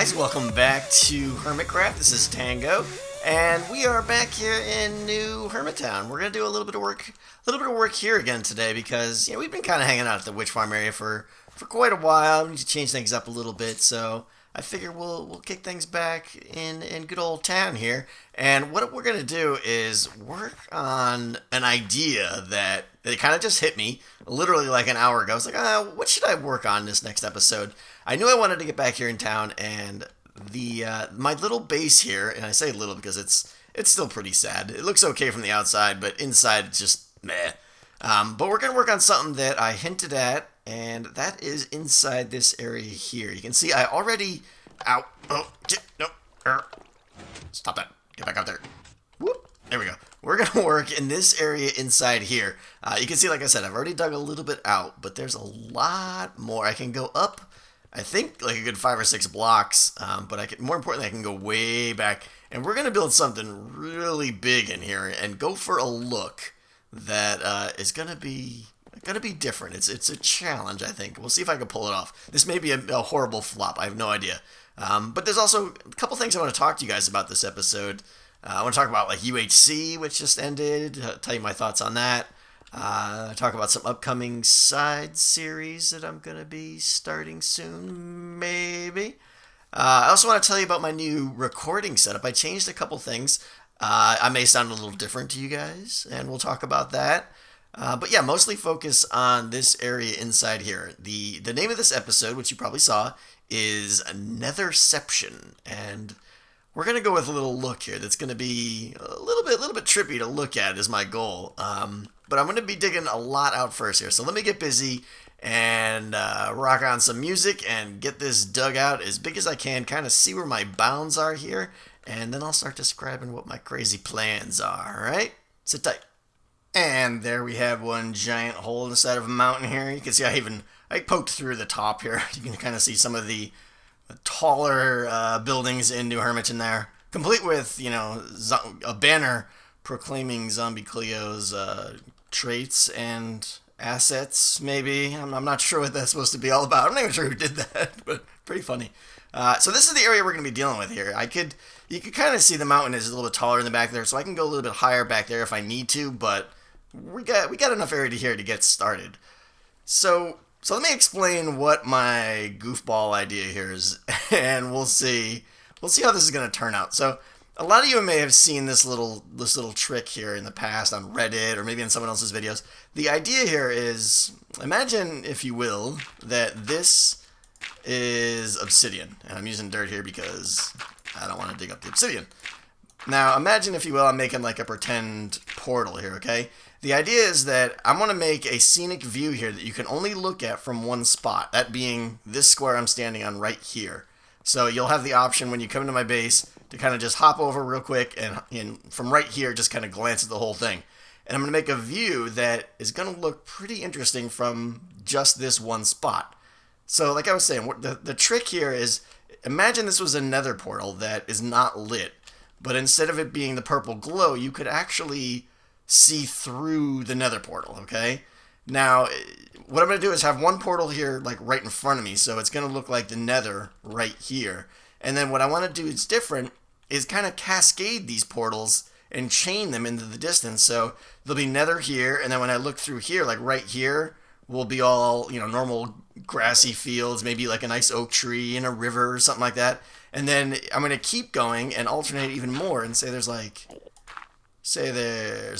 guys, welcome back to Hermitcraft. This is Tango, and we are back here in New Hermittown. We're gonna do a little bit of work here again today because we've been kind of hanging out at the witch farm area for quite a while. We need to change things up a little bit, so I figure we'll kick things back in good old town here. And what we're gonna do is work on an idea that it kind of just hit me literally like an hour ago. I was like, what should I work on this next episode? I knew I wanted to get back here in town, and the my little base here, and I say little because it's still pretty sad. It looks okay from the outside, but inside it's just meh. But we're gonna work on something that I hinted at, and that is inside this area here. You can see I already stop that. Get back out there. Whoop. There we go. We're going to work in this area inside here. You can see, like I said, I've already dug a little bit out, but there's a lot more. I can go up, I think, like a good 5 or 6 blocks, but more importantly, I can go way back. And we're going to build something really big in here and go for a look that is going to be different. It's a challenge, I think. We'll see if I can pull it off. This may be a horrible flop. I have no idea. But there's also a couple things I want to talk to you guys about this episode. I want to talk about like UHC, which just ended, tell you my thoughts on that. Talk about some upcoming side series that I'm going to be starting soon, maybe. I also want to tell you about my new recording setup. I changed a couple things. I may sound a little different to you guys, and we'll talk about that. But yeah, mostly focus on this area inside here. The name of this episode, which you probably saw, is Netherception, and we're gonna go with a little look here. That's gonna be a little bit trippy to look at is my goal. But I'm gonna be digging a lot out first here. So let me get busy and rock on some music and get this dug out as big as I can. Kind of see where my bounds are here, and then I'll start describing what my crazy plans are. All right, sit tight. And there we have one giant hole in the side of a mountain here. You can see I poked through the top here. You can kind of see some of the taller buildings in New Hermiton there, complete with, a banner proclaiming Zombie Cleo's traits and assets, maybe. I'm not sure what that's supposed to be all about. I'm not even sure who did that, but pretty funny. So this is the area we're going to be dealing with here. You could kind of see the mountain is a little bit taller in the back there, so I can go a little bit higher back there if I need to, but we got enough area here to get started. So let me explain what my goofball idea here is, and we'll see how this is going to turn out. So a lot of you may have seen this little trick here in the past on Reddit or maybe in someone else's videos. The idea here is, imagine, if you will, that this is obsidian, and I'm using dirt here because I don't want to dig up the obsidian. Now imagine, if you will, I'm making like a pretend portal here, okay? The idea is that I'm going to make a scenic view here that you can only look at from one spot, that being this square I'm standing on right here. So you'll have the option when you come into my base to kind of just hop over real quick and from right here just kind of glance at the whole thing. And I'm going to make a view that is going to look pretty interesting from just this one spot. So like I was saying, the trick here is, imagine this was a nether portal that is not lit, but instead of it being the purple glow, you could actually see through the nether portal, okay? Now, what I'm going to do is have one portal here, like right in front of me, so it's going to look like the nether right here. And then what I want to do is different, is kind of cascade these portals and chain them into the distance. So there'll be nether here, and then when I look through here, like right here, will be all, normal grassy fields, maybe like a nice oak tree and a river or something like that. And then I'm going to keep going and alternate even more and say there's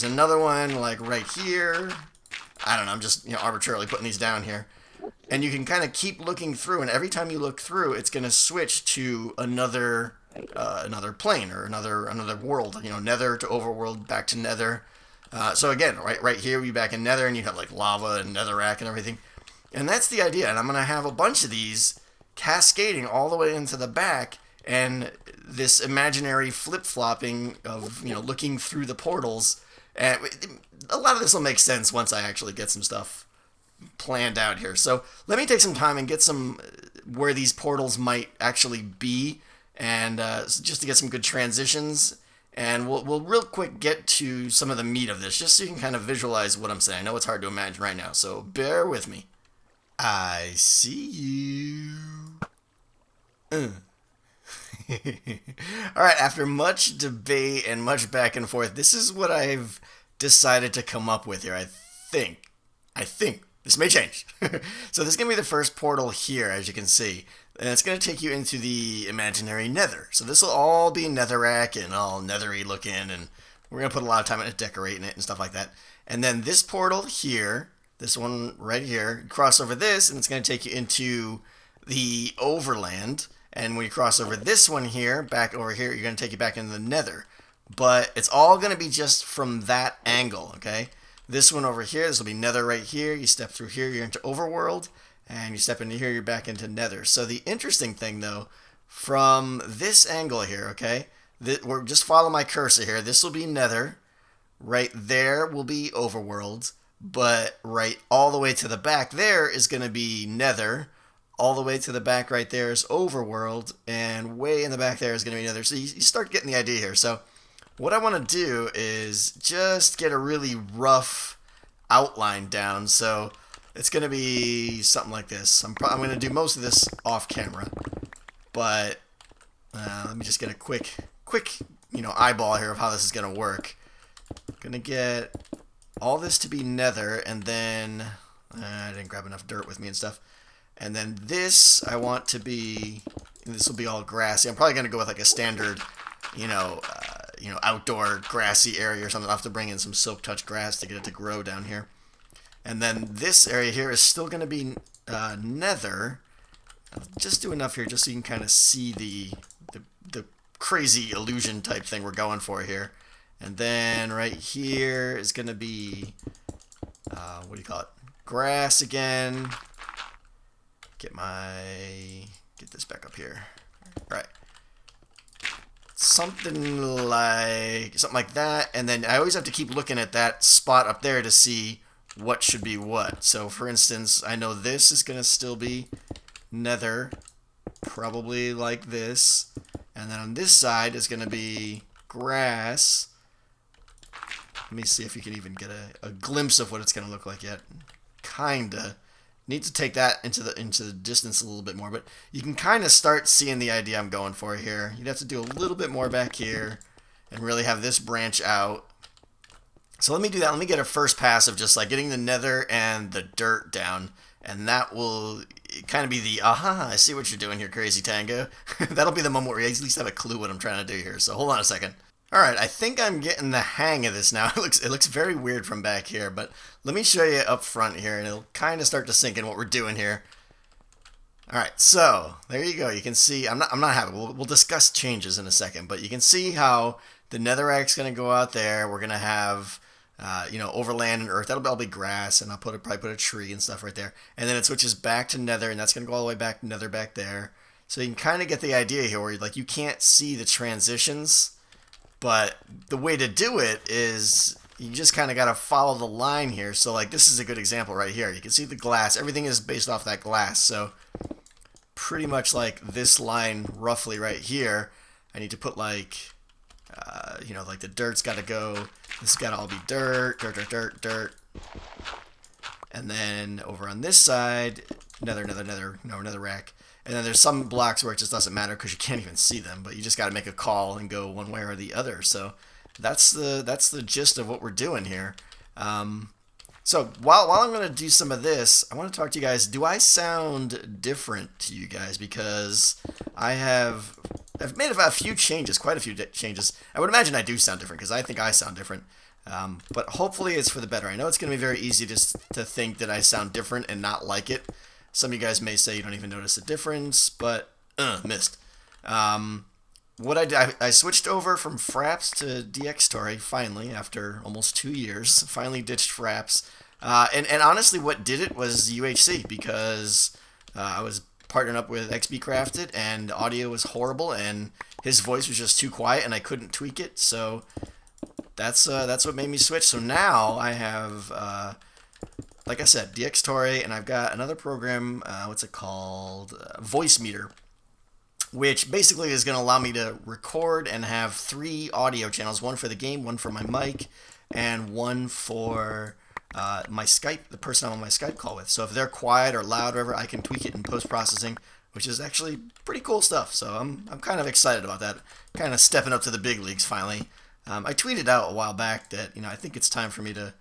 another one like right here. I don't know, I'm just arbitrarily putting these down here. And you can kind of keep looking through, and every time you look through, it's going to switch to another plane or another world. Nether to overworld, back to nether. So again, right here, we back in nether, and you have like lava and netherrack and everything. And that's the idea. And I'm going to have a bunch of these cascading all the way into the back, and this imaginary flip-flopping of, looking through the portals. And a lot of this will make sense once I actually get some stuff planned out here. So let me take some time and get some where these portals might actually be, and just to get some good transitions. And we'll real quick get to some of the meat of this, just so you can kind of visualize what I'm saying. I know it's hard to imagine right now, so bear with me. I see you. All right, after much debate and much back and forth, this is what I've decided to come up with here. Think. I think. This may change. So this is going to be the first portal here, as you can see. And it's going to take you into the imaginary nether. So this will all be netherrack and all nethery looking, and we're going to put a lot of time into decorating it and stuff like that. And then this portal here, this one right here, you cross over this, and it's going to take you into the overland. And when you cross over this one here, back over here, you're going to take you back into the nether. But it's all going to be just from that angle, okay? This one over here, this will be nether right here. You step through here, you're into overworld. And you step into here, you're back into nether. So the interesting thing, though, from this angle here, okay? We're just follow my cursor here. This will be nether. Right there will be overworld. But right all the way to the back there is going to be nether. All the way to the back right there is overworld. And way in the back there is going to be nether. So you start getting the idea here. So what I want to do is just get a really rough outline down. So it's going to be something like this. I'm going to do most of this off camera, but let me just get a quick, eyeball here of how this is going to work. Going to get all this to be nether, and then I didn't grab enough dirt with me and stuff. And then this I want to be. This will be all grassy. I'm probably going to go with like a standard, outdoor grassy area or something. I'll have to bring in some silk touch grass to get it to grow down here. And then this area here is still going to be nether. I'll just do enough here just so you can kind of see the crazy illusion type thing we're going for here. And then right here is going to be, grass again. Get this back up here. All right. Something like that. And then I always have to keep looking at that spot up there to see what should be what. So for instance, I know this is going to still be nether, probably like this. And then on this side is going to be grass. Let me see if you can even get a glimpse of what it's going to look like yet. Kinda. Need to take that into the distance a little bit more, but you can kind of start seeing the idea I'm going for here. You'd have to do a little bit more back here and really have this branch out. So let me do that. Let me get a first pass of just like getting the nether and the dirt down, and that will kind of be the I see what you're doing here, Crazy Tango. That'll be the moment where you at least have a clue what I'm trying to do here. So hold on a second. All right, I think I'm getting the hang of this now. It looks very weird from back here, but let me show you up front here, and it'll kind of start to sink in what we're doing here. All right, so there you go. You can see I'm not happy. We'll discuss changes in a second, but you can see how the netherrack's going to go out there. We're going to have overland and earth. That'll all be grass, and I'll probably put a tree and stuff right there. And then it switches back to nether, and that's going to go all the way back to nether back there. So you can kind of get the idea here where you can't see the transitions, but the way to do it is you just kind of got to follow the line here. So like this is a good example right here. You can see the glass. Everything is based off that glass. So pretty much like this line roughly right here, I need to put like the dirt's got to go. This has got to all be dirt. And then over on this side, nether rack. And then there's some blocks where it just doesn't matter because you can't even see them, but you just got to make a call and go one way or the other. So that's the gist of what we're doing here. So while I'm going to do some of this, I want to talk to you guys. Do I sound different to you guys? Because I've made a few changes, quite a few changes. I would imagine I do sound different because I think I sound different. But hopefully it's for the better. I know it's going to be very easy to think that I sound different and not like it. Some of you guys may say you don't even notice the difference, but missed. What I did, I switched over from Fraps to DxTory finally after almost 2 years. Finally ditched Fraps, and honestly, what did it was UHC because I was partnering up with XBCrafted and audio was horrible and his voice was just too quiet and I couldn't tweak it. So that's what made me switch. So now I have. Like I said, DxTory, and I've got another program, what's it called? Voicemeeter, which basically is going to allow me to record and have 3 audio channels, one for the game, one for my mic, and one for my Skype, the person I'm on my Skype call with. So if they're quiet or loud or whatever, I can tweak it in post-processing which is actually pretty cool stuff. So I'm kind of excited about that. Kind of stepping up to the big leagues finally. I tweeted out a while back that I think it's time for me to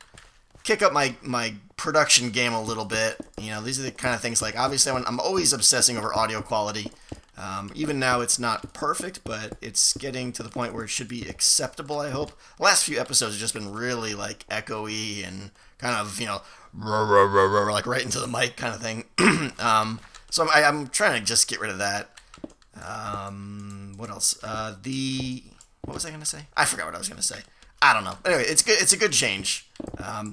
kick up my production game a little bit. These are the kind of things like obviously I'm always obsessing over audio quality. Even now it's not perfect, but it's getting to the point where it should be acceptable, I hope. The last few episodes have just been really like echoey and kind of, like right into the mic kind of thing. So I'm trying to just get rid of that. What else? What was I going to say? I forgot what I was going to say. I don't know. Anyway, it's good. It's a good change.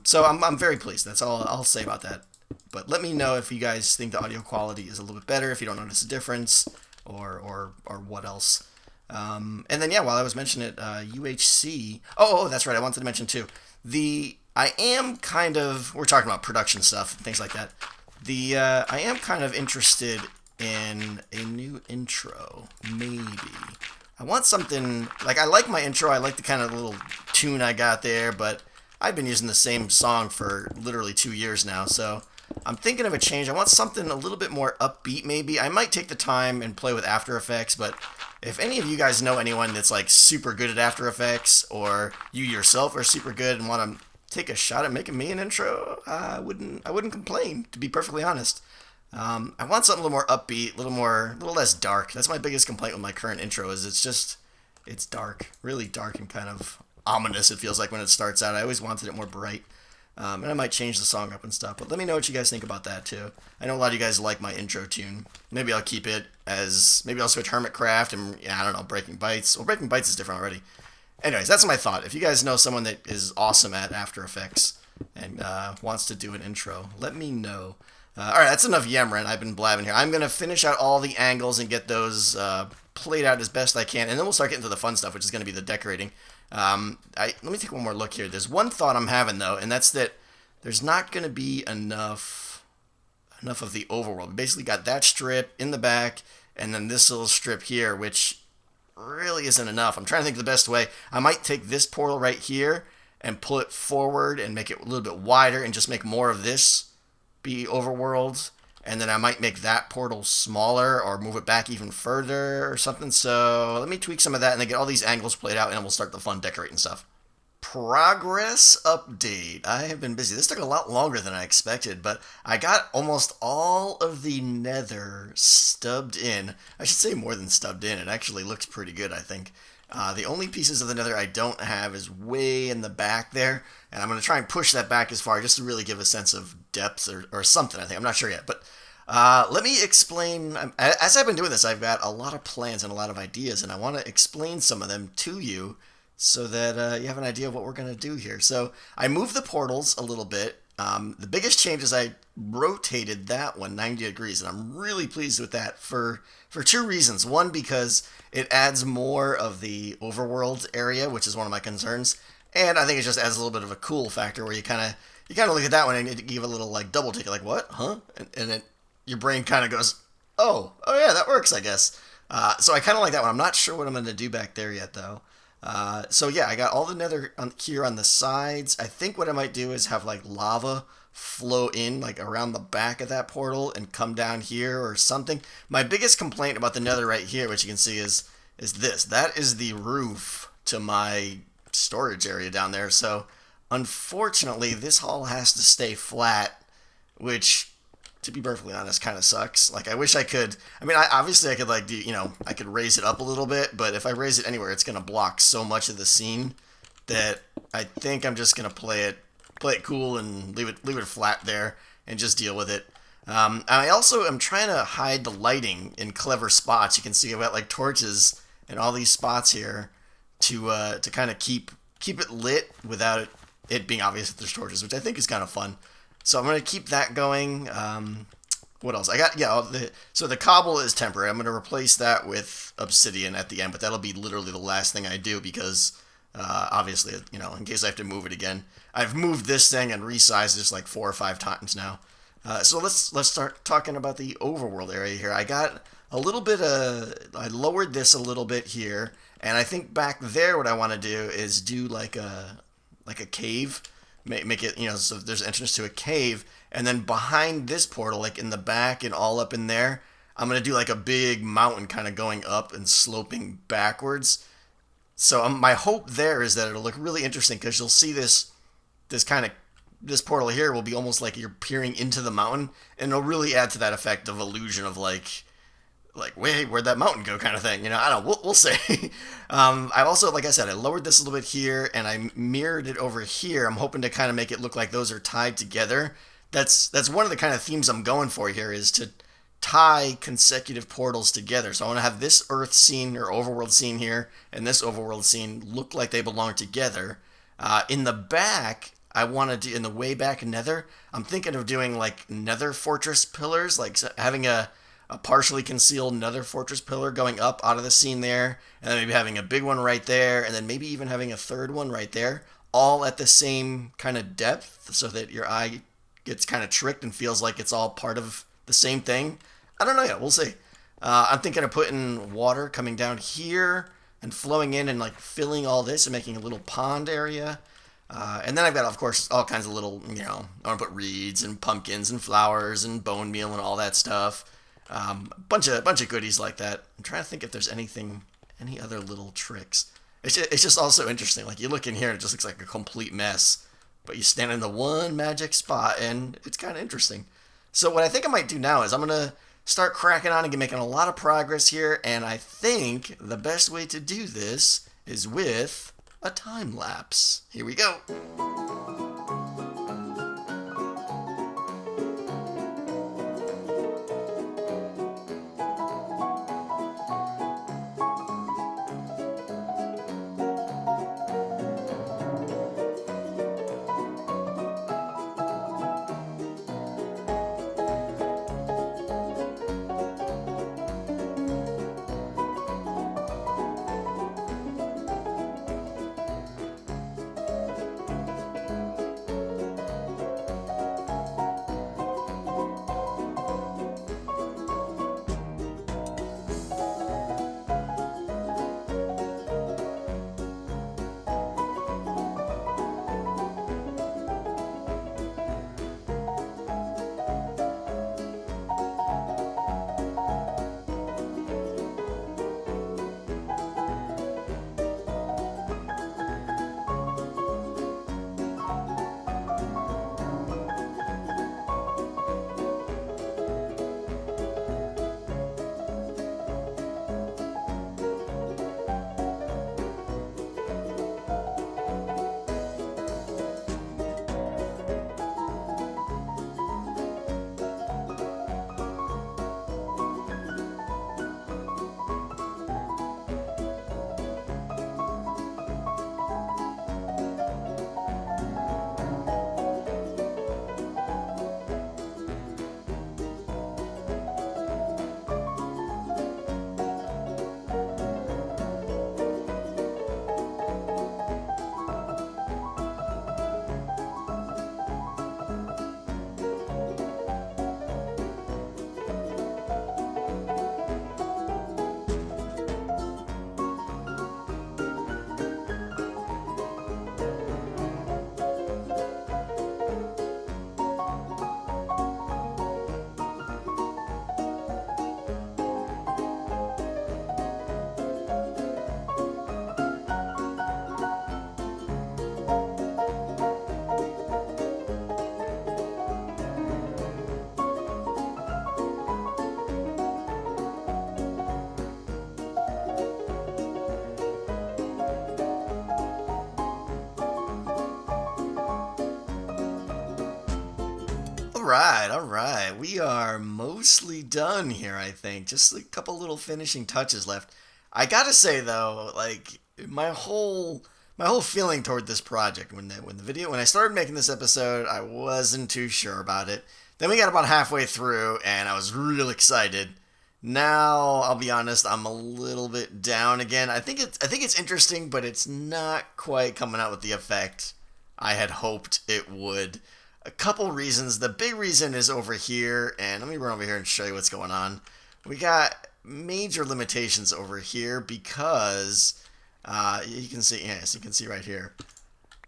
So I'm very pleased. That's all I'll say about that. But let me know if you guys think the audio quality is a little bit better, if you don't notice a difference, or what else. And then while I was mentioning it, UHC. Oh, that's right. I wanted to mention too. I am kind of. We're talking about production stuff and things like that. I am kind of interested in a new intro, maybe. I want something, like I like my intro, I like the kind of little tune I got there, but I've been using the same song for literally 2 years now, so I'm thinking of a change. I want something a little bit more upbeat maybe. I might take the time and play with After Effects, but if any of you guys know anyone that's like super good at After Effects, or you yourself are super good and want to take a shot at making me an intro, I wouldn't complain, to be perfectly honest. I want something a little more upbeat, a little less dark. That's my biggest complaint with my current intro is it's dark, really dark and kind of ominous. It feels like when it starts out. I always wanted it more bright, and I might change the song up and stuff. But let me know what you guys think about that too. I know a lot of you guys like my intro tune. Maybe I'll keep it maybe I'll switch Hermitcraft and I don't know, Breaking Bytes. Well, Breaking Bytes is different already. Anyways, that's my thought. If you guys know someone that is awesome at After Effects and wants to do an intro, let me know. Alright, that's enough yammering. I've been blabbing here. I'm going to finish out all the angles and get those played out as best I can, and then we'll start getting to the fun stuff, which is going to be the decorating. Let me take one more look here. There's one thought I'm having, though, and that's that there's not going to be enough of the overworld. We basically got that strip in the back, and then this little strip here, which really isn't enough. I'm trying to think of the best way. I might take this portal right here and pull it forward and make it a little bit wider and just make more of this be overworld, and then I might make that portal smaller or move it back even further or something. So let me tweak some of that and then get all these angles played out, and then we'll start the fun decorating stuff. Progress update. I have been busy. This took a lot longer than I expected, but I got almost all of the nether stubbed in. I should say more than stubbed in. It actually looks pretty good, I think. The only pieces of the nether I don't have is way in the back there, and I'm going to try and push that back as far just to really give a sense of depth or something, I think. I'm not sure yet, but let me explain. As I've been doing this, I've got a lot of plans and a lot of ideas, and I want to explain some of them to you so that you have an idea of what we're going to do here. So I moved the portals a little bit. The biggest change is I rotated that one 90 degrees, and I'm really pleased with that for two reasons. One, because it adds more of the overworld area, which is one of my concerns, and I think it just adds a little bit of a cool factor where you kind of look at that one and you give a little like double take, like what, huh, and then your brain kind of goes, oh yeah, that works, I guess. So I kind of like that one. I'm not sure what I'm going to do back there yet though. So yeah, I got all the nether here on the sides. I think what I might do is have like lava flow in like around the back of that portal and come down here or something. My biggest complaint about the nether right here, which you can see is this. That is the roof to my storage area down there. So unfortunately, this hall has to stay flat, which, to be perfectly honest, kind of sucks. Like, I wish I could. I mean, obviously I could like do, I could raise it up a little bit, but if I raise it anywhere, it's gonna block so much of the scene that I think I'm just gonna play it cool and leave it flat there and just deal with it. And I also am trying to hide the lighting in clever spots. You can see I've got like torches in all these spots here to kind of keep it lit without it being obvious that there's torches, which I think is kind of fun. So I'm going to keep that going. What else? I got, so the cobble is temporary. I'm going to replace that with obsidian at the end, but that'll be literally the last thing I do because, obviously, in case I have to move it again. I've moved this thing and resized this like 4 or 5 times now. So let's start talking about the overworld area here. I got a little bit I lowered this a little bit here, and I think back there what I want to do is do like a cave. Make it, so there's entrance to a cave, and then behind this portal, like in the back and all up in there, I'm going to do like a big mountain kind of going up and sloping backwards. So my hope there is that it'll look really interesting because you'll see this kind of this portal here will be almost like you're peering into the mountain, and it'll really add to that effect of illusion of like wait, where'd that mountain go kind of thing. I don't know. We'll see. I also, like I said, I lowered this a little bit here and I mirrored it over here. I'm hoping to kind of make it look like those are tied together. That's one of the kind of themes I'm going for here, is to tie consecutive portals together. So I want to have this Earth scene or overworld scene here and this overworld scene look like they belong together. In the back, I want to do, in the way back nether, I'm thinking of doing like nether fortress pillars, like having a partially concealed nether fortress pillar going up out of the scene there, and then maybe having a big one right there, and then maybe even having a third one right there, all at the same kind of depth so that your eye gets kind of tricked and feels like it's all part of the same thing. I don't know yet. We'll see. I'm thinking of putting water coming down here and flowing in and like filling all this and making a little pond area. And then I've got, of course, all kinds of little, I want to put reeds and pumpkins and flowers and bone meal and all that stuff. Bunch of goodies like that. I'm trying to think if there's any other little tricks. It's just also interesting. Like you look in here and it just looks like a complete mess, but you stand in the one magic spot and it's kind of interesting. So what I think I might do now is I'm gonna start cracking on and making a lot of progress here, and I think the best way to do this is with a time lapse. Here we go. All right. We are mostly done here, I think. Just a couple little finishing touches left. I gotta say though, like my whole feeling toward this project when I started making this episode, I wasn't too sure about it. Then we got about halfway through, and I was real excited. Now, I'll be honest, I'm a little bit down again. I think it's interesting, but it's not quite coming out with the effect I had hoped it would. A couple reasons. The big reason is over here, and let me run over here and show you what's going on. We got major limitations over here because you can see, yes, you can see right here.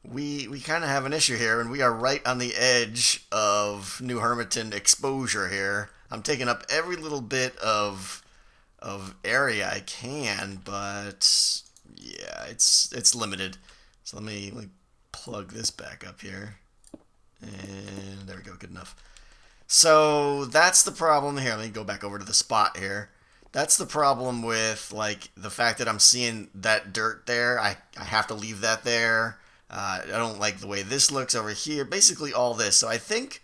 We kind of have an issue here, and we are right on the edge of New Hermiton exposure here. I'm taking up every little bit of area I can, but yeah, it's limited. So let me like plug this back up here, and there we go, good enough. So that's the problem here. Let me go back over to the spot here. That's the problem with like the fact that I'm seeing that dirt there. I have to leave that there. I don't like the way this looks over here. Basically all this. So I think,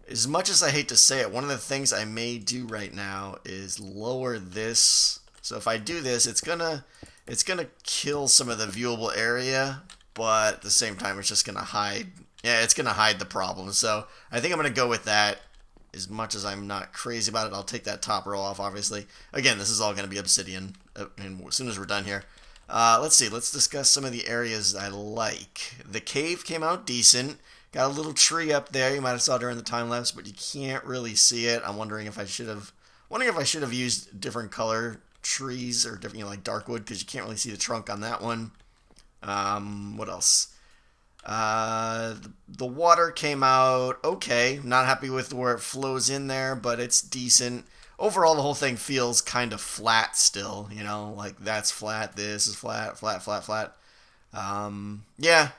as much as I hate to say it, one of the things I may do right now is lower this. So if I do this, it's gonna kill some of the viewable area, but at the same time it's just gonna hide. Yeah, it's gonna hide the problem. So I think I'm gonna go with that. As much as I'm not crazy about it, I'll take that top row off, obviously. Again, this is all going to be obsidian as soon as we're done here. Let's see. Let's discuss some of the areas I like. The cave came out decent. Got a little tree up there. You might have saw during the time lapse, but you can't really see it. I'm wondering if I should have used different color trees or different, like dark wood, because you can't really see the trunk on that one. What else? The water came out okay. Not happy with where it flows in there, but it's decent. Overall, the whole thing feels kind of flat still, you know, like that's flat, this is flat, flat, flat, flat. Yeah,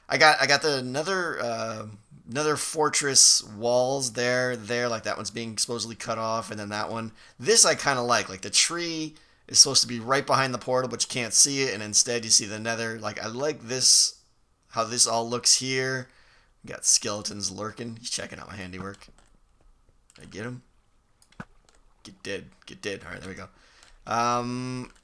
I got the another fortress walls there, like that one's being supposedly cut off, and then that one. This I kind of like the tree is supposed to be right behind the portal, but you can't see it, and instead you see the nether. Like, I like this. How this all looks here. Got skeletons lurking. He's checking out my handiwork. Did I get him? Get dead. Get dead. Alright, there we go.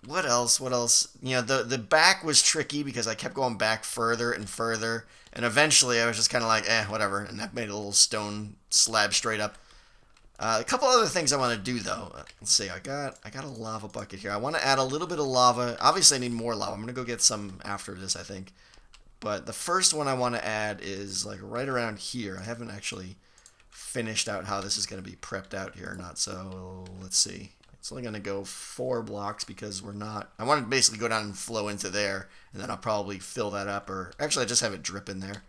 What else? What else? You know, the back was tricky because I kept going back further and further. And eventually I was just kind of like, whatever. And that made a little stone slab straight up. A couple other things I want to do, though. Let's see. I got a lava bucket here. I want to add a little bit of lava. Obviously, I need more lava. I'm going to go get some after this, I think. But the first one I want to add is like right around here. I haven't actually finished out how this is going to be prepped out here or not. So let's see. It's only going to go 4 blocks because we're not... I want to basically go down and flow into there. And then I'll probably fill that up. Or actually, I just have it drip in there.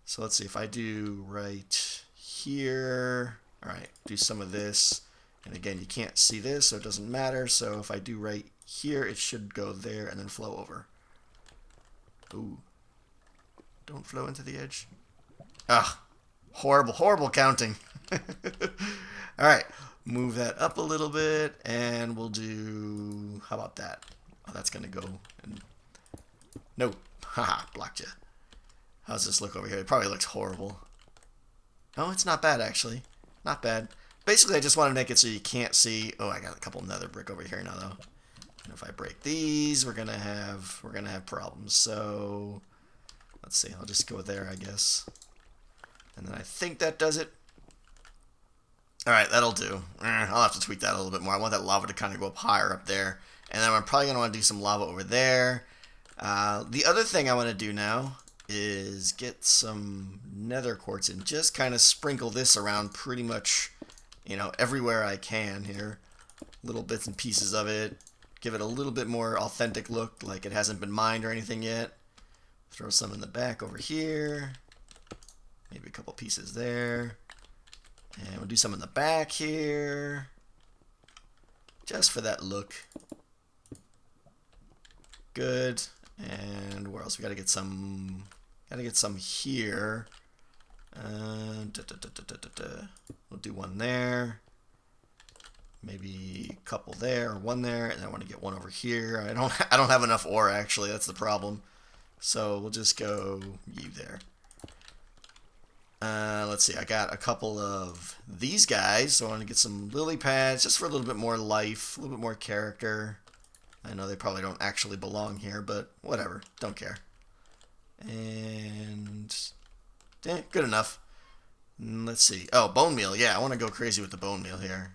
So let's see. If I do right here... Alright, do some of this. And again, you can't see this, so it doesn't matter. So if I do right here, it should go there and then flow over. Ooh. Don't flow into the edge. Ugh. Horrible, horrible counting. Alright. Move that up a little bit. And we'll do... How about that? Oh, that's going to go... And... No. Haha. Blocked you. How's this look over here? It probably looks horrible. Oh, it's not bad, actually. Not bad. Basically, I just want to make it so you can't see... Oh, I got a couple nether brick over here now, though. And if I break these, we're gonna have problems. So... Let's see, I'll just go there, I guess. And then I think that does it. Alright, that'll do. I'll have to tweak that a little bit more. I want that lava to kind of go up higher up there. And then I'm probably going to want to do some lava over there. The other thing I want to do now is get some nether quartz and just kind of sprinkle this around pretty much, you know, everywhere I can here. Little bits and pieces of it. Give it a little bit more authentic look, like it hasn't been mined or anything yet. Throw some in the back over here. Maybe a couple pieces there. And we'll do some in the back here. Just for that look. Good. And where else? We gotta get some. Gotta get some here. We'll do one there. Maybe a couple there, or one there, and I want to get one over here. I don't have enough ore actually. That's the problem. So we'll just go you there. Let's see, I got a couple of these guys, so I want to get some lily pads, just for a little bit more life, a little bit more character. I know they probably don't actually belong here, but whatever, don't care. And, good enough. Let's see, oh, bone meal, yeah, I want to go crazy with the bone meal here.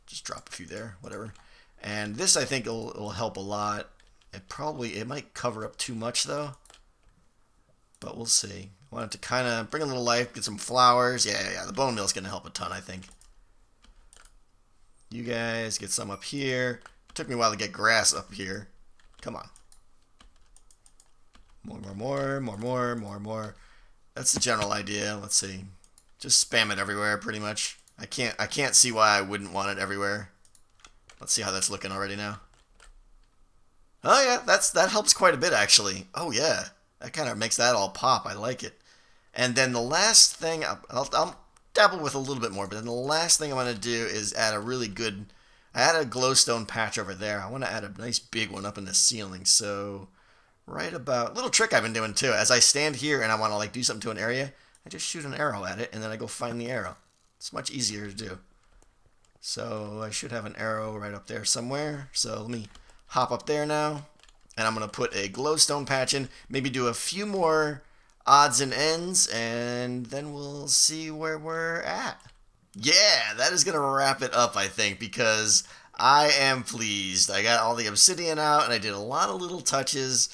Just drop a few there, whatever. And this, I think, will help a lot. It might cover up too much, though. But we'll see. I want it to kind of bring a little life, get some flowers. Yeah, the bone meal is going to help a ton, I think. You guys get some up here. It took me a while to get grass up here. Come on. More. That's the general idea. Let's see. Just spam it everywhere, pretty much. I can't see why I wouldn't want it everywhere. Let's see how that's looking already now. Oh yeah, that helps quite a bit actually. Oh yeah, that kind of makes that all pop. I like it. And then the last thing, I'll dabble with a little bit more, but then the last thing I want to do is add a really good, I added a glowstone patch over there. I want to add a nice big one up in the ceiling. So right about, little trick I've been doing too, as I stand here and I want to like do something to an area, I just shoot an arrow at it and then I go find the arrow. It's much easier to do. So I should have an arrow right up there somewhere. So let me hop up there now, and I'm going to put a glowstone patch in, maybe do a few more odds and ends, and then we'll see where we're at. Yeah, that is going to wrap it up, I think, because I am pleased. I got all the obsidian out, and I did a lot of little touches,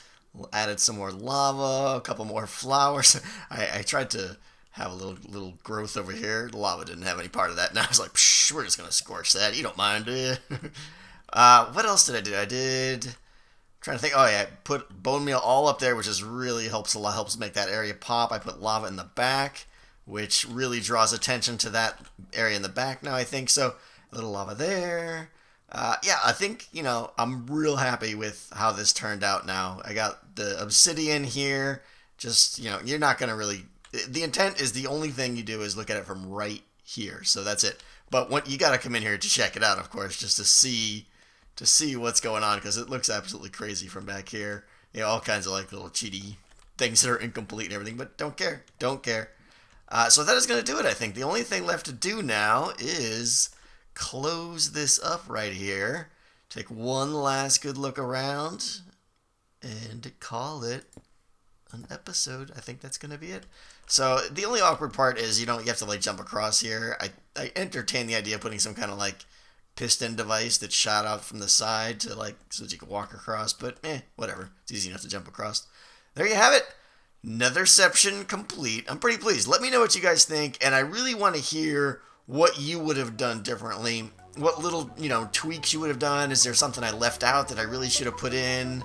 added some more lava, a couple more flowers. I tried to have a little growth over here. The lava didn't have any part of that. Now I was like, psh, we're just going to scorch that. You don't mind, do you? What else did I do? I did... Trying to think. Oh yeah, put bone meal all up there, which is really helps a lot. Helps make that area pop. I put lava in the back, which really draws attention to that area in the back. Now I think so. A little lava there. Yeah, I think I'm real happy with how this turned out. Now I got the obsidian here. Just you're not gonna really. The intent is the only thing you do is look at it from right here. So that's it. But what you got to come in here to check it out, of course, just to see what's going on, because it looks absolutely crazy from back here. All kinds of like little cheaty things that are incomplete and everything, but don't care. So that is going to do it, I think. The only thing left to do now is close this up right here, take one last good look around, and call it an episode. I think that's going to be it. So the only awkward part is you have to like jump across here. I entertain the idea of putting some kind of like piston device that shot out from the side to like so that you can walk across, but whatever. It's easy enough to jump across. There you have it. Netherception complete. I'm pretty pleased. Let me know what you guys think, and I really want to hear what you would have done differently. What little, tweaks you would have done. Is there something I left out that I really should have put in?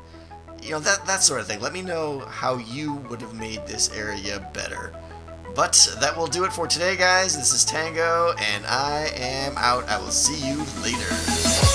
That sort of thing. Let me know how you would have made this area better. But that will do it for today, guys. This is Tango, and I am out. I will see you later.